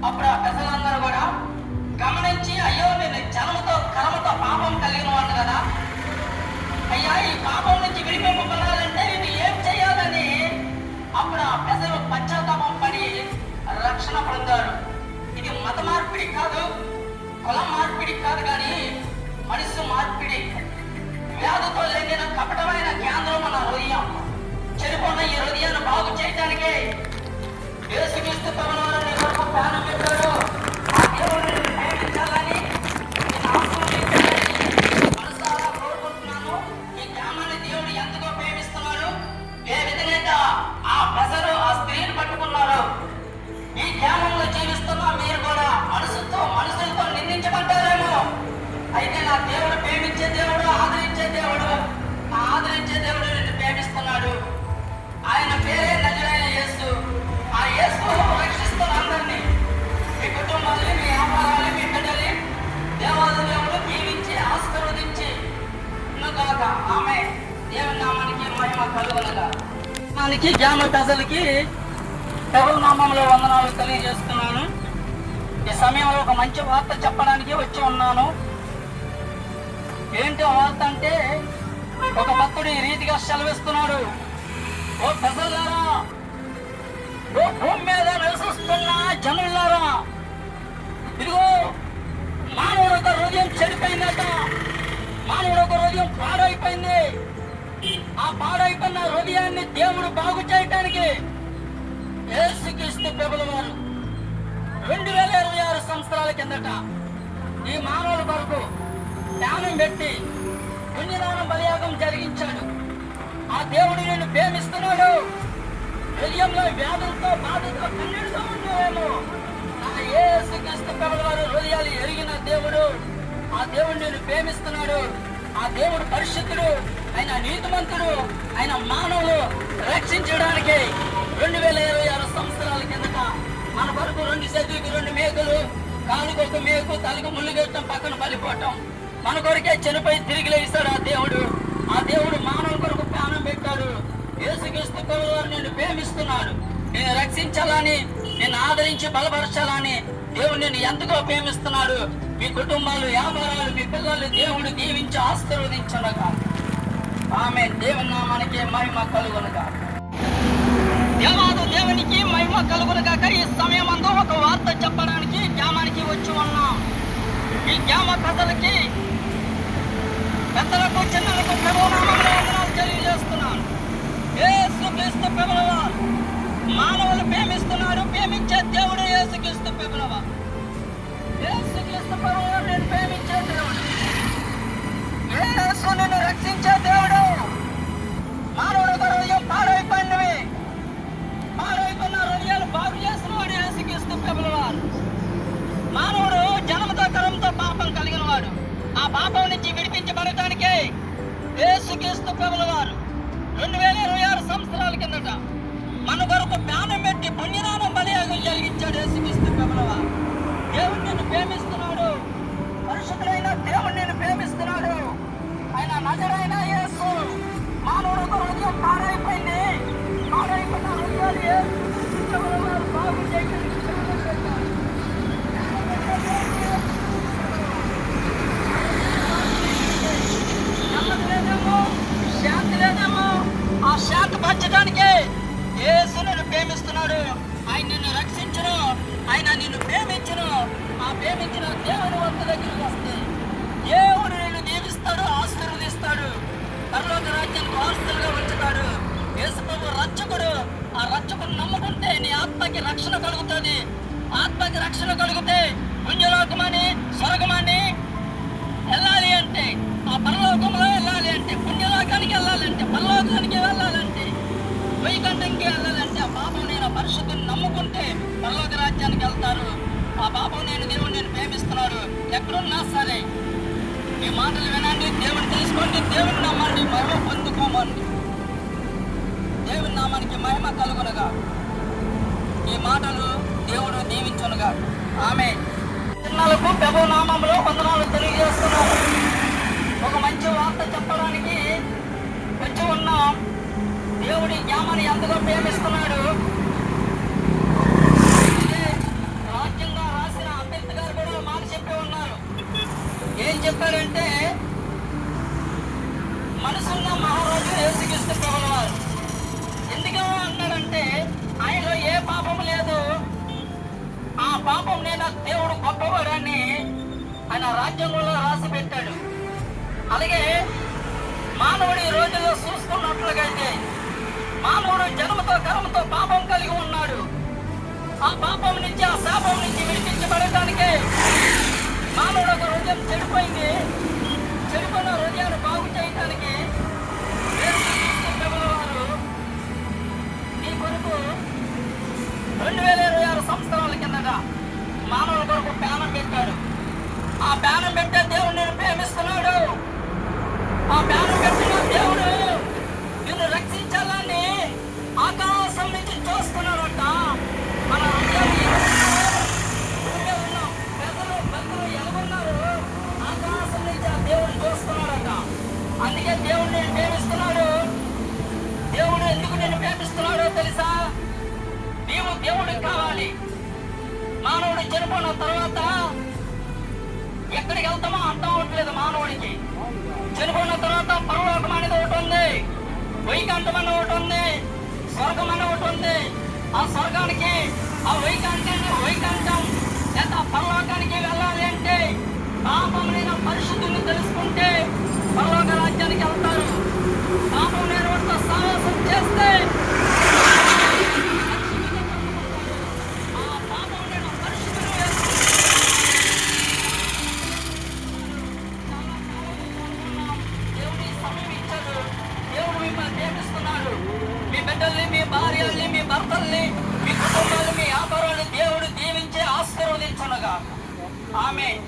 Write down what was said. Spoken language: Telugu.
అప్పుడు ఆ పెద్దలందరూ కూడా గమనించి, అయ్యో నేను జన్మతో కర్మతో పాపం కలిగిన వాడిని కదా, అయ్యా ఈ పాపం నుంచి విడిపింపబడాలంటే ఇది ఏం చేయాలని అప్పుడు ఆ ప్రజలు పశ్చాత్తాపం పడి రక్షణ పొందారు. ఇది మత మార్పిడి కాదు, కుల మార్పిడి కాదు, కానీ మనసు మార్పిడి. వ్యాధితో లేని కపటమైన కేంద్రం మన హృదయం. చెడిపోయిన ఈ హృదయాన్ని బాగు చేయడానికి యేసుక్రీస్తు ప్రభువారు నీ కొరకు ప్రాణం పెట్టాడు. ఆ దేవుడిని ప్రేమించాలని మనసారా కోరుకుంటున్నాను. ఈ గ్రామాన్ని దేవుడు ఎంతగా ప్రేమిస్తున్నాడు. ఏ విధంగా ఆ ప్రజలు ఆ స్త్రీని పట్టుకున్నారు. ఈ గ్రామంలో జీవిస్తున్న మీరు కూడా మనుషులతో నిందించబడ్డారేమో. అయితే నా దేవుడు ప్రేమించే దేవుడు, ఆదరించే దేవుడు. ఆ ఆదరించే దేవుడు నిన్ను ప్రేమిస్తున్నాడు. ఆయన పేరే నజరేయుడైన యేసు. ఆ యేసు రక్షిస్తున్న అందరినీ, మీ కుటుంబాన్ని, మీ వ్యాపారాలు, మీ బిడ్డని దేవాది దేవుడు దీవించి ఆశీర్వదించి ఉన్నగాక. ఆమె దేవుని నామానికి మహిమ కలుగునుగా. మనకి గ్రామ ప్రజలకి ప్రభు నామంలో వందనాలు తెలియజేస్తున్నాను. ఈ సమయంలో ఒక మంచి వార్త చెప్పడానికి వచ్చి ఉన్నాను. ఏంటి వార్త అంటే, ఒక భక్తుడు ఈ రీతిగా సెలవిస్తున్నాడు. ఓ ప్రజలారా, ఓ భూమి మీద నివసిస్తున్న జనులారా, ఇదిగో మానవుడు ఒక హృదయం చెడిపోయిందట. మానవుడు ఒక హృదయం పాడైపోయింది. ఆ పాడైపోయిన హృదయాన్ని దేవుడు బాగు చేయటానికి యేసుక్రీస్తు ప్రభుల వారు 2026 సంవత్సరాల కిందట ఈ మానవుల కొరకు ధ్యానం పెట్టి పుణ్యదానం బలియాగం జరిగించాడు. ఆ దేవుడు నిన్ను ప్రేమిస్తున్నాడు. హృదయంలో వ్యాధులతో బాధతో కన్నీడుతో ఉండేవేమో, ఆ యేసుక్రీస్తు ప్రభుల వారు హృదయాలు ఎరిగిన దేవుడు. ఆ దేవుడు నిన్ను ప్రేమిస్తున్నాడు. ఆ దేవుడు పరిశుద్ధుడు, ఆయన నీతిమంతుడు. ఆయన మానవులు రక్షించడానికి 2026 సంవత్సరాల కిందట మన కొరకు 2 చేతులకు 2 మేకులు, కాలుకు 1 మేకు, తలకు ముళ్ళుగట్టం, పక్కన పడిపోవటం, మన కొరకే చనిపోయి తిరిగి లేస్తాడు ఆ దేవుడు. ఆ దేవుడు మానవ కొరకు ప్రాణం పెట్టాడు. యేసుక్రీస్తు ప్రభువారు నిన్ను ప్రేమిస్తున్నాడు. నేను రక్షించాలని, నిన్ను ఆదరించి బలపరచాలని దేవుడు నిన్ను ఎంతగా ప్రేమిస్తున్నాడు. మీ కుటుంబాలు, వ్యాపారాలు, మీ పిల్లలు దేవుడు దీవించి ఆశీర్వదించునుగా. ఆమె దేవుని నామానికి మహిమ కలుగునుగా. దేవునికి మహిమ కలుగునుగాక. ఈ సమయమందు ఒక వార్త చెప్పడానికి గ్రామానికి వచ్చి ఉన్నాం. ఈ గ్రామ ప్రజలకి, పెద్దలకు, చిన్నలకు ప్రభువు నామములో వందనాలు తెలియజేస్తున్నాను. యేసుక్రీస్తు ప్రభువారు మానవులు ప్రేమిస్తున్నాడు. ప్రేమించే దేవుడు యేసుక్రీస్తు ప్రభువారు. యేసుక్రీస్తు ప్రభువారు నేను ప్రేమించే దేవుడు. యేసు నిన్ను రక్షించే దేవుడు. మానవుడు హృదయం పాడైపోయిన హృదయాలు బాగు చేసిన వాడు యేసుక్రీస్తు ప్రభువారు. మానవుడు జన్మతో కర్మతో పాపం కలిగిన వాడు. ఆ పాపం నుంచి విడిపించబడటానికే యేసుక్రీస్తు ప్రభువారు 2026 సంవత్సరాల కిందట మన కొరకు ప్రాణం పెట్టి పుణ్యదానం బలియాగం జరిగించాడు యేసుక్రీస్తు ప్రభువారు. దేవుడు నిన్ను ప్రేమిస్తున్నాడు. పరిశుద్ధుడైన దేవుడు నిన్ను ప్రేమిస్తున్నాడు. ఆయన నజరేయుడైన యేసు. మానవుడు హృదయం పాడైపోయింది. పాడైపోయిన హృదయాలు బాగు చేయడానికి శాంతి లేదేమో, ఆ శాంతి పంచడానికే యేసు నిన్ను ప్రేమిస్తున్నాడు. ఆయన నిన్ను రక్షించును, ఆయన నిన్ను ప్రేమించును. ఆ ప్రేమించిన దేవుని వంత దగ్గరికి వస్తే దేవుడు నిన్ను దీవిస్తాడు, ఆశీర్వదిస్తాడు, పరలోక రాజ్యానికి వారసులుగా ఉంచుతాడు. యేసు ప్రభు రక్షకుడు. ఆ రక్షకుడు నమ్ముకుంటే నీ ఆత్మకి రక్షణ కలుగుతుంది. ఆత్మకి రక్షణ కలిగితే పుణ్యలోకమని, స్వర్గమని వెళ్ళాలి అంటే, ఆ పరలోకంలో వెళ్ళాలి అంటే, పుణ్యలోకానికి వెళ్ళాలంటే, పరలోకానికి వెళ్ళాలంటే, వైకుంఠంకి వెళ్ళాలంటే, ఆ పాపం నేను పరిశుద్ధిని నమ్ముకుంటే పరలోక రాజ్యానికి వెళ్తారు. ఆ పాపం నేను దేవుడు నేను ప్రేమిస్తున్నాడు. ఎక్కడున్నా సరే ఈ మాటలు వినండి, దేవుడు తెలుసుకోండి, దేవుని నామాన్ని మహిమ పొందుకోమండి. దేవుని నామానికి మహిమ కలుగునుగా. ఈ మాటలు దేవుడు దీవించునుగా. ఆమె చిన్నలకు ప్రభు నామంలో వందనాలు తెలియజేస్తున్నాను. ఒక మంచి వార్త చెప్పడానికి వచ్చి ఉన్నాం. దేవుడి జ్ఞానాన్ని ఎంతగా ప్రేమిస్తున్నాడు. రాజ్యంగా ఉన్నారు. ఏం చెప్పారంటే మనసున్న మహారాజు యేసుక్రీస్తు ప్రభువు వారు. ఎందుకు అన్నాడంటే ఆయనలో ఏ పాపం లేదు, ఆ పాపం నేను దేవుడు గొప్పవాడని ఆయన రాజ్యాంగంలో రాసి పెట్టాడు. అలాగే మానవుడు ఈ రోజుల్లో చూసుకున్నట్లుగైతే మానవుడు జన్మతో కర్మతో పాపం కలిగి ఉన్నాడు. ఆ పాపం నుంచి, ఆ శాపం నుంచి విడిపించబడటానికి మానవుడు ఒక హృదయం చెడిపోయింది. చెడిపోయిన హృదయాన్ని బాగు చేయటానికి వారు ఈ కొరకు 2026 సంవత్సరాల కిందట మానవుల కొరకు ప్యానం పెట్టాడు. ఆ ప్యానం పెట్టే దేవుడు నేను ప్రేమిస్తున్నాడు. ఆ ప్యానం పెట్టిన దేవుడు నిన్ను రక్షించాలని ఆకాశం నుంచి చూస్తున్నాడట. మన ప్రజలు ఎలాగున్నారు, ఆకాశం నుంచి ఆ దేవుడు చూస్తున్నాడట. అందుకే దేవుడు నేను ప్రేమిస్తున్నాడు. దేవుడు ఎందుకు నేను ప్రేమిస్తున్నాడో తెలుసా? నీవు దేవుడికి కావాలి. మానవుడు చనిపోయిన తర్వాత ఎక్కడికి వెళ్తామో అర్థం అవట్లేదు మానవుడికి. చనిపోయిన తర్వాత పరలోకం అనేది ఒకటి ఉంది, వైకుంఠం అని ఒకటి ఉంది, స్వర్గం అని ఒకటి ఉంది. ఆ స్వర్గానికి, ఆ వైకుంఠం లేదా పరలోకానికి వెళ్ళాలి అంటే పాపం లేని పరిశుద్ధుల్ని తెలుసుకుంటే పరలోక రాజ్యానికి వెళ్తారు. పాపం లేని వాటితో సాహసం చేస్తే మీ భార్యల్ని, మీ భర్తల్ని, మీ కుటుంబాన్ని, మీ వ్యాపారాన్ని దేవుడు దీవించి ఆశీర్వదించునుగా. ఆమేన్.